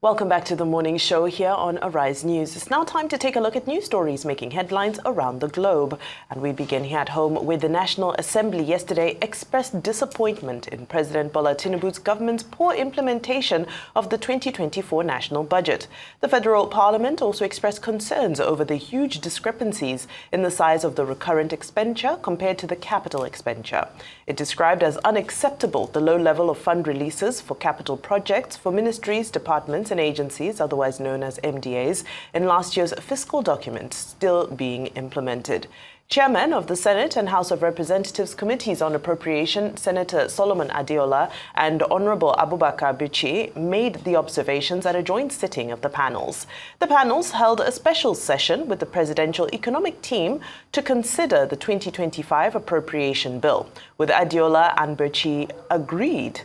Welcome back to the morning show here on Arise News. It's now time to take a look at news stories making headlines around the globe. And we begin here at home with the National Assembly yesterday expressed disappointment in President Bola Tinubu's government's poor implementation of the 2024 national budget. The Federal Parliament also expressed concerns over the huge discrepancies in the size of the recurrent expenditure compared to the capital expenditure. It described as unacceptable the low level of fund releases for capital projects for ministries, departments and agencies, otherwise known as MDAs, in last year's fiscal document still being implemented. Chairman of the Senate and House of Representatives Committees on Appropriation, Senator Solomon Adeola and Honorable Abubakar Bichi made the observations at a joint sitting of the panels. The panels held a special session with the Presidential Economic Team to consider the 2025 appropriation bill, with Adeola and Bichi agreed.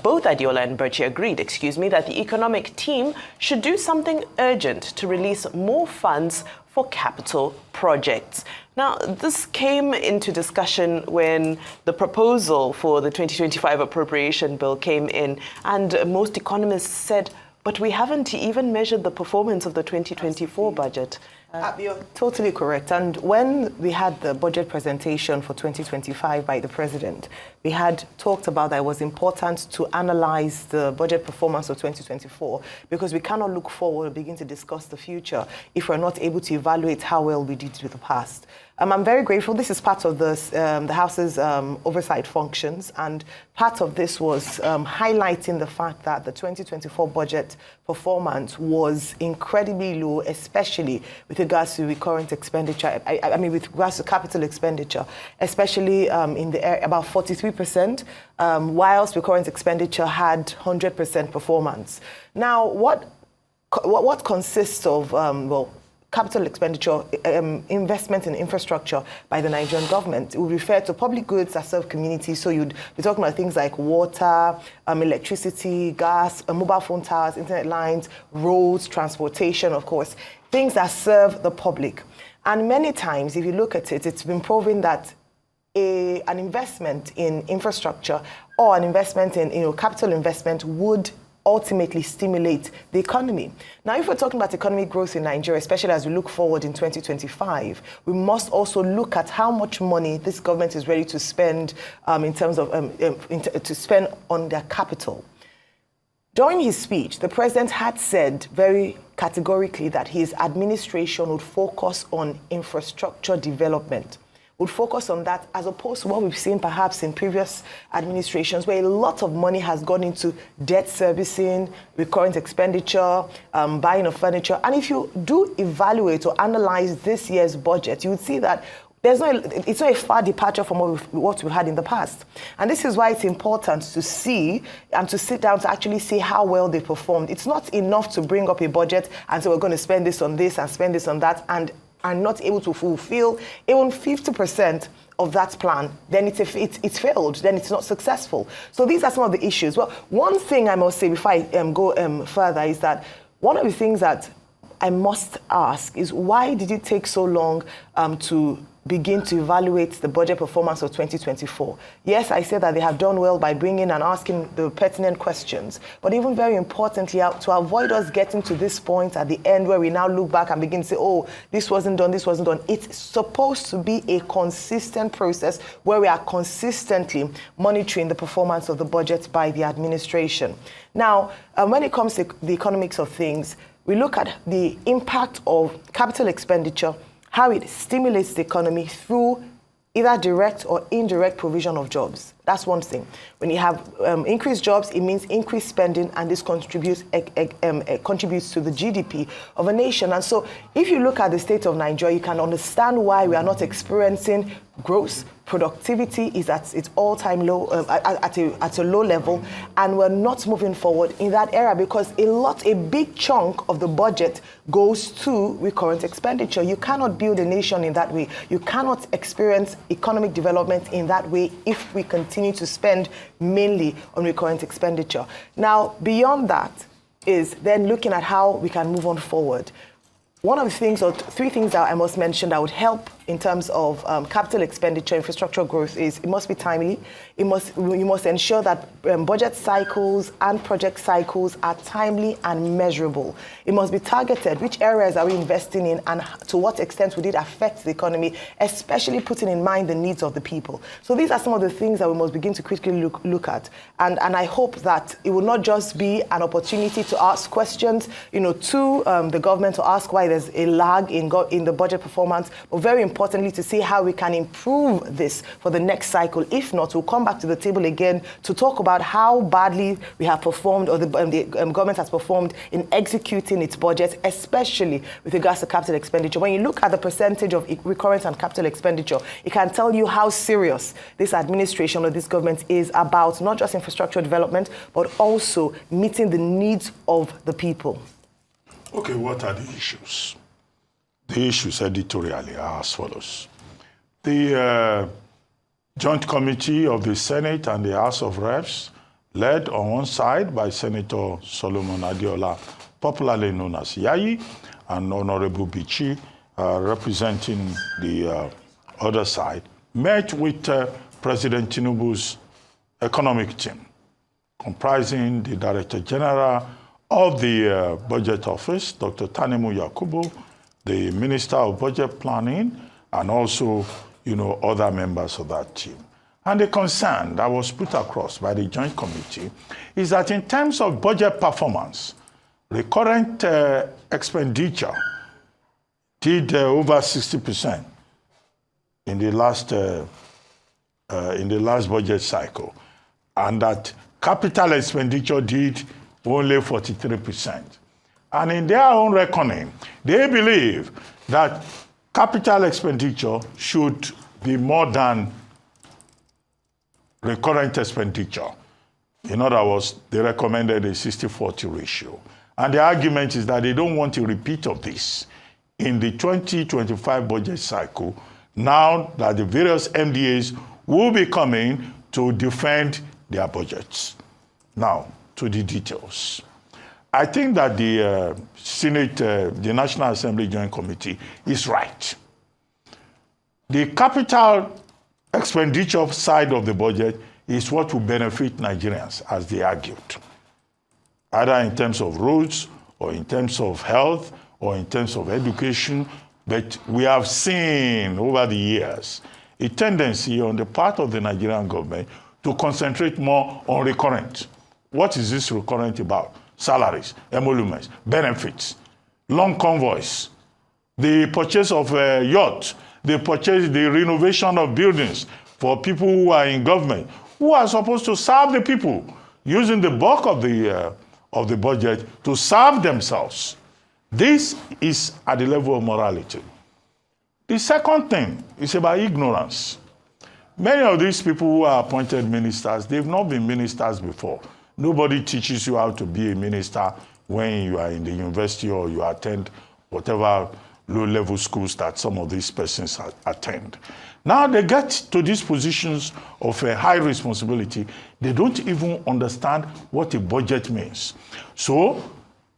Both Adeola and Bichi agreed, that the economic team should do something urgent to release more funds for capital projects. Now, this came into discussion when the proposal for the 2025 appropriation bill came in, and most economists said, but we haven't even measured the performance of the 2024 budget. You're totally correct. And when we had the budget presentation for 2025 by the president, we had talked about that it was important to analyze the budget performance of 2024 because we cannot look forward and begin to discuss the future if we're not able to evaluate how well we did with the past. I'm very grateful. This is part of the House's oversight functions, and part of this was highlighting the fact that the 2024 budget performance was incredibly low, especially with regards to recurrent expenditure. With regards to capital expenditure, especially in the area, about 43%, whilst recurrent expenditure had 100% performance. Now, what consists of capital expenditure, investment in infrastructure by the Nigerian government? It would refer to public goods that serve communities. So you'd be talking about things like water, electricity, gas, mobile phone towers, internet lines, roads, transportation, of course, things that serve the public. And many times, if you look at it, it's been proven that an investment in infrastructure or an investment in capital investment would ultimately stimulate the economy. Now, if we're talking about economic growth in Nigeria, especially as we look forward in 2025, we must also look at how much money this government is ready to spend in terms of to spend on their capital. During his speech, the president had said very categorically that his administration would focus on infrastructure development, would focus on that, as opposed to what we've seen perhaps in previous administrations, where a lot of money has gone into debt servicing, recurrent expenditure, buying of furniture. And if you do evaluate or analyze this year's budget, you would see that it's not a far departure from what we've had in the past. And this is why it's important to see and to sit down to actually see how well they performed. It's not enough to bring up a budget and say we're going to spend this on this and spend this on that, and are not able to fulfill even 50% of that plan, then it's failed, then it's not successful. So these are some of the issues. Well, one thing I must say before I go further is that one of the things that I must ask is, why did it take so long to begin to evaluate the budget performance of 2024? Yes, I said that they have done well by bringing and asking the pertinent questions, but even very importantly, to avoid us getting to this point at the end where we now look back and begin to say, oh, this wasn't done, it's supposed to be a consistent process where we are consistently monitoring the performance of the budget by the administration. Now, when it comes to the economics of things, we look at the impact of capital expenditure, how it stimulates the economy through either direct or indirect provision of jobs. That's one thing. When you have increased jobs, it means increased spending, and this contributes to the GDP of a nation. And so if you look at the state of Nigeria, you can understand why we are not experiencing growth. Productivity is at its all-time low, at a low level, and we're not moving forward in that area because a big chunk of the budget goes to recurrent expenditure. You cannot build a nation in that way. You cannot experience economic development in that way if we continue to spend mainly on recurrent expenditure. Now, beyond that is then looking at how we can move on forward. One of the things, or three things that I must mention that would help in terms of capital expenditure, infrastructure growth is it must be timely. You must ensure that budget cycles and project cycles are timely and measurable. It must be targeted. Which areas are we investing in, and to what extent would it affect the economy, especially putting in mind the needs of the people. So these are some of the things that we must begin to critically look at. And I hope that it will not just be an opportunity to ask questions, to the government, to ask why there's a lag in the budget performance, but very importantly to see how we can improve this for the next cycle. If not, we'll come back to the table again to talk about how badly we have performed, or the government has performed in executing its budget, especially with regards to capital expenditure. When you look at the percentage of recurrent and capital expenditure, it can tell you how serious this administration or this government is about not just infrastructure development, but also meeting the needs of the people. Okay, what are the issues? The issues editorially are as follows. The Joint Committee of the Senate and the House of Reps, led on one side by Senator Solomon Adiola, popularly known as Yayi, and Honorable Bichi, representing the other side, met with President Tinubu's economic team, comprising the Director General of the Budget Office, Dr. Tanimu Yakubu, the Minister of Budget Planning, and also, other members of that team. And the concern that was put across by the Joint Committee is that in terms of budget performance, recurrent expenditure did over 60% in the last budget cycle, and that capital expenditure did only 43%. And in their own reckoning, they believe that capital expenditure should be more than recurrent expenditure. In other words, they recommended a 60-40 ratio. And the argument is that they don't want a repeat of this in the 2025 budget cycle, now that the various MDAs will be coming to defend their budgets. Now, to the details. I think that the Senate, the National Assembly Joint Committee is right. The capital expenditure side of the budget is what will benefit Nigerians, as they argued, either in terms of roads, or in terms of health, or in terms of education. But we have seen over the years a tendency on the part of the Nigerian government to concentrate more on recurrent. What is this recurrent about? Salaries, emoluments, benefits, long convoys, the purchase of a yacht, the renovation of buildings for people who are in government, who are supposed to serve the people, using the bulk of the budget to serve themselves. This is at the level of morality. The second thing is about ignorance. Many of these people who are appointed ministers, they've not been ministers before. Nobody teaches you how to be a minister when you are in the university or you attend whatever low-level schools that some of these persons attend. Now they get to these positions of a high responsibility, they don't even understand what a budget means. So,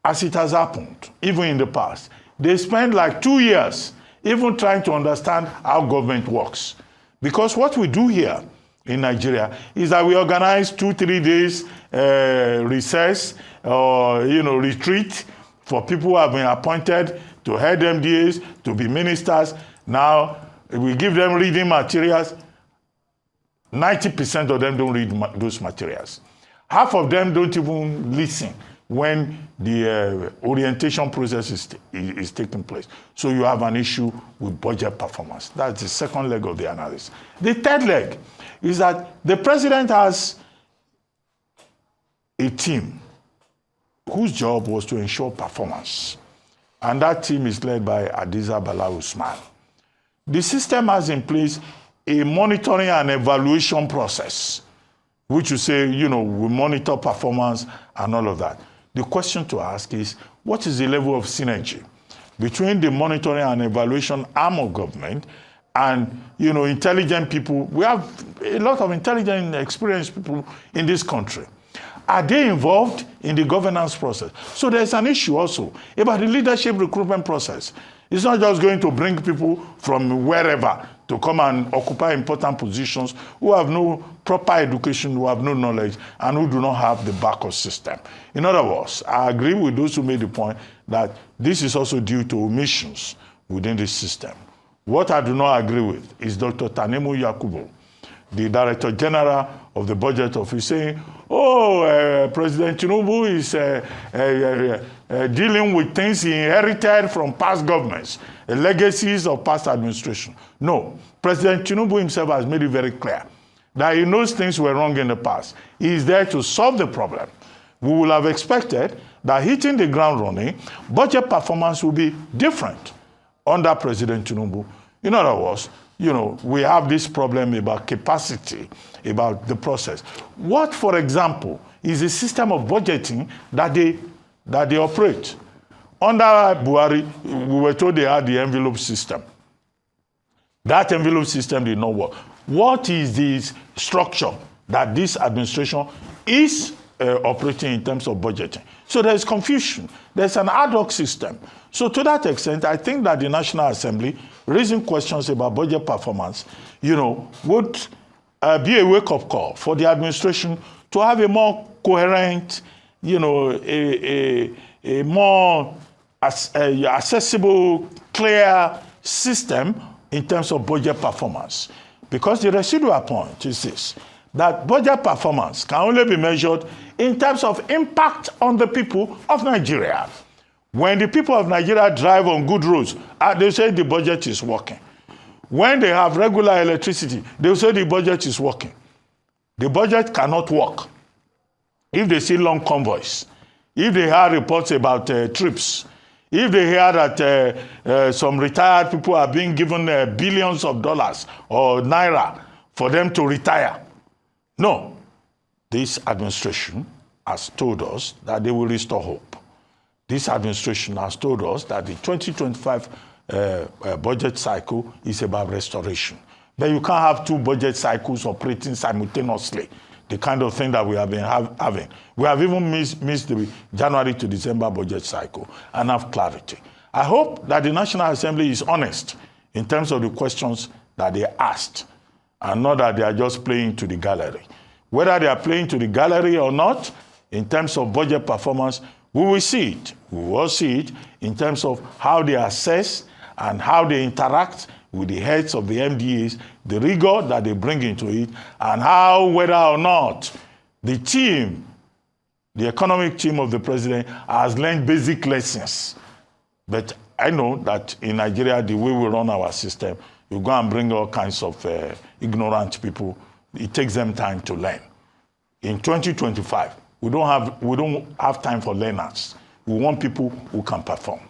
as it has happened, even in the past, they spend like 2 years even trying to understand how government works. Because what we do here in Nigeria is that we organize 2-3 days recess or retreat for people who have been appointed to head MDAs, to be ministers. Now we give them reading materials. 90% of them don't read those materials. Half of them don't even listen when the orientation process is taking place. So you have an issue with budget performance. That's the second leg of the analysis. The third leg is that the president has a team whose job was to ensure performance. And that team is led by Hadiza Bala Usman. The system has in place a monitoring and evaluation process, which you say, we monitor performance and all of that. The question to ask is, what is the level of synergy between the monitoring and evaluation arm of government and, intelligent people? We have a lot of intelligent, experienced people in this country. Are they involved in the governance process? So there's an issue also about the leadership recruitment process. It's not just going to bring people from wherever to come and occupy important positions who have no proper education, who have no knowledge, and who do not have the backup system. In other words, I agree with those who made the point that this is also due to omissions within the system. What I do not agree with is Dr. Tanimu Yakubu, the Director General of the Budget Office, saying, President Tinubu is dealing with things he inherited from past governments, legacies of past administration. No, President Tinubu himself has made it very clear that he knows things were wrong in the past. He is there to solve the problem. We will have expected that hitting the ground running, budget performance will be different under President Tinubu. In other words, we have this problem about capacity, about the process. What, for example, is a system of budgeting that they operate? Under Buhari, we were told they had the envelope system. That envelope system did not work. What is the structure that this administration is operating in terms of budgeting? So there's confusion. There's an ad hoc system. So to that extent, I think that the National Assembly raising questions about budget performance, would be a wake-up call for the administration to have a more coherent, a more accessible, clear system in terms of budget performance. Because the residual point is this, that budget performance can only be measured in terms of impact on the people of Nigeria. When the people of Nigeria drive on good roads, they say the budget is working. When they have regular electricity, they say the budget is working. The budget cannot work if they see long convoys, if they hear reports about trips, if they hear that some retired people are being given billions of dollars or naira for them to retire. No, this administration has told us that they will restore hope. This administration has told us that the 2025 budget cycle is about restoration. But you can't have two budget cycles operating simultaneously, the kind of thing that we have been having. We have even missed the January to December budget cycle and have clarity. I hope that the National Assembly is honest in terms of the questions that they asked, and not that they are just playing to the gallery. Whether they are playing to the gallery or not, in terms of budget performance, we will see it. We will see it in terms of how they assess and how they interact with the heads of the MDAs, the rigor that they bring into it, and how, whether or not the team, the economic team of the president, has learned basic lessons. But I know that in Nigeria, the way we run our system, you go and bring all kinds of ignorant people. It takes them time to learn. In 2025, we don't have time for learners. We want people who can perform.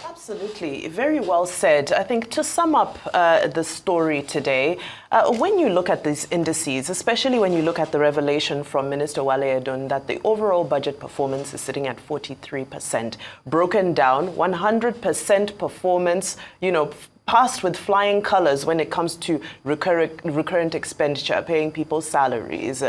Absolutely. Very well said. I think to sum up the story today, when you look at these indices, especially when you look at the revelation from Minister Wale Edun that the overall budget performance is sitting at 43%, broken down, 100% performance, passed with flying colors when it comes to recurrent expenditure, paying people's salaries,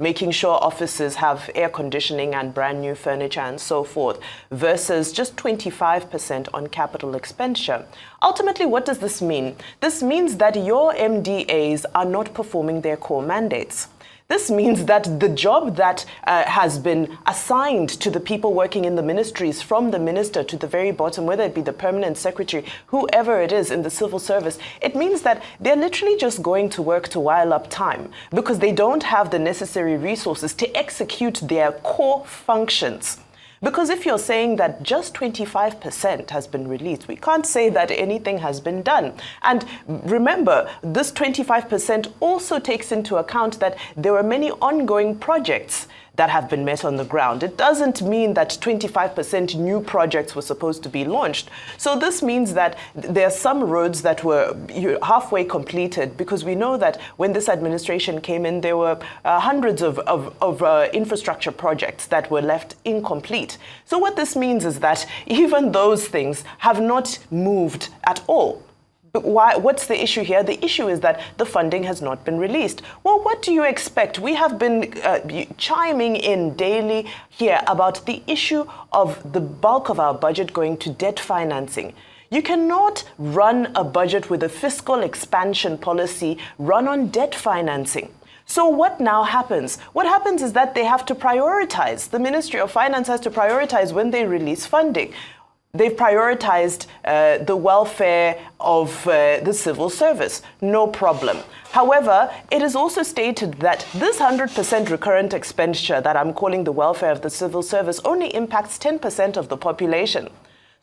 making sure offices have air conditioning and brand new furniture and so forth, versus just 25% on capital expenditure. Ultimately, what does this mean? This means that your MDAs are not performing their core mandates. This means that the job that has been assigned to the people working in the ministries, from the minister to the very bottom, whether it be the permanent secretary, whoever it is in the civil service, it means that they're literally just going to work to while up time because they don't have the necessary resources to execute their core functions. Because if you're saying that just 25% has been released, we can't say that anything has been done. And remember, this 25% also takes into account that there are many ongoing projects that have been met on the ground. It doesn't mean that 25% new projects were supposed to be launched. So this means that there are some roads that were halfway completed, because we know that when this administration came in, there were hundreds of infrastructure projects that were left incomplete. So what this means is that even those things have not moved at all, What's the issue here? The issue is that the funding has not been released. Well, what do you expect? We have been chiming in daily here about the issue of the bulk of our budget going to debt financing. You cannot run a budget with a fiscal expansion policy run on debt financing. So what now happens? What happens is that they have to prioritize. The Ministry of Finance has to prioritize when they release funding. They've prioritized the welfare of the civil service. No problem. However, it is also stated that this 100% recurrent expenditure that I'm calling the welfare of the civil service only impacts 10% of the population.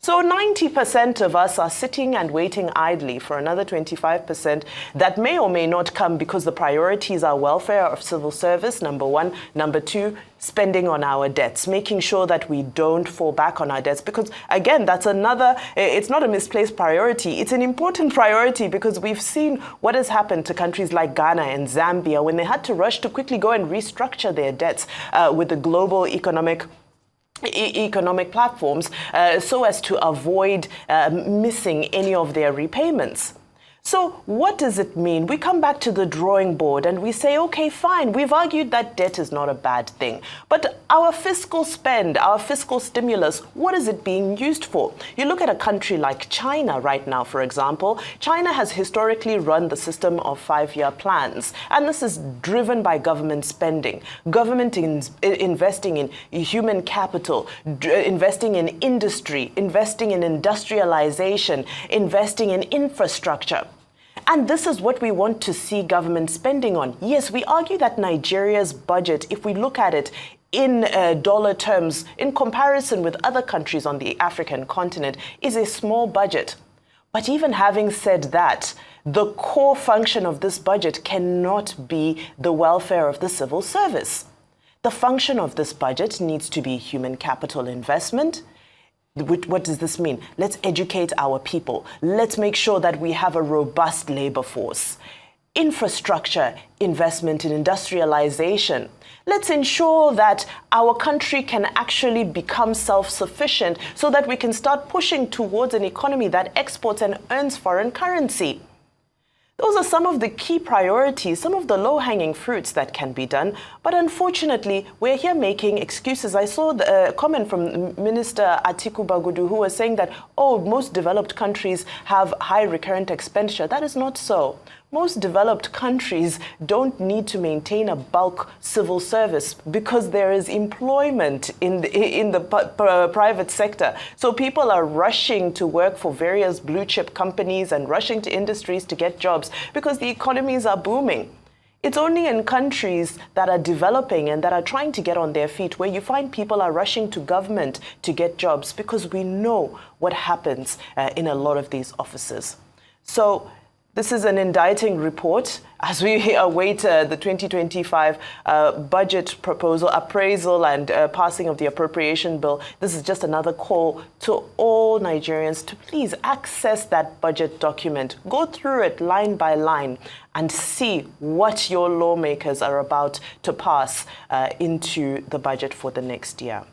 So 90% of us are sitting and waiting idly for another 25% that may or may not come because the priorities are welfare of civil service, number one. Number two, spending on our debts, making sure that we don't fall back on our debts. Because again, that's another, it's not a misplaced priority. It's an important priority because we've seen what has happened to countries like Ghana and Zambia when they had to rush to quickly go and restructure their debts with the global economic platforms so as to avoid missing any of their repayments. So what does it mean? We come back to the drawing board and we say, okay, fine, we've argued that debt is not a bad thing. But our fiscal spend, our fiscal stimulus, what is it being used for? You look at a country like China right now, for example. China has historically run the system of 5-year plans. And this is driven by government spending, government investing in human capital, investing in industry, investing in industrialization, investing in infrastructure. And this is what we want to see government spending on. Yes, we argue that Nigeria's budget, if we look at it in dollar terms, in comparison with other countries on the African continent, is a small budget. But even having said that, the core function of this budget cannot be the welfare of the civil service. The function of this budget needs to be human capital investment. What does this mean? Let's educate our people. Let's make sure that we have a robust labor force. Infrastructure, investment in industrialization. Let's ensure that our country can actually become self-sufficient so that we can start pushing towards an economy that exports and earns foreign currency. Those are some of the key priorities, some of the low-hanging fruits that can be done. But unfortunately, we're here making excuses. I saw a comment from Minister Atiku Bagudu who was saying that, oh, most developed countries have high recurrent expenditure. That is not so. Most developed countries don't need to maintain a bulk civil service because there is employment in the private sector. So people are rushing to work for various blue chip companies and rushing to industries to get jobs because the economies are booming. It's only in countries that are developing and that are trying to get on their feet where you find people are rushing to government to get jobs because we know what happens in a lot of these offices. So this is an indicting report as we await the 2025 budget proposal, appraisal and passing of the appropriation bill. This is just another call to all Nigerians to please access that budget document, go through it line by line and see what your lawmakers are about to pass into the budget for the next year.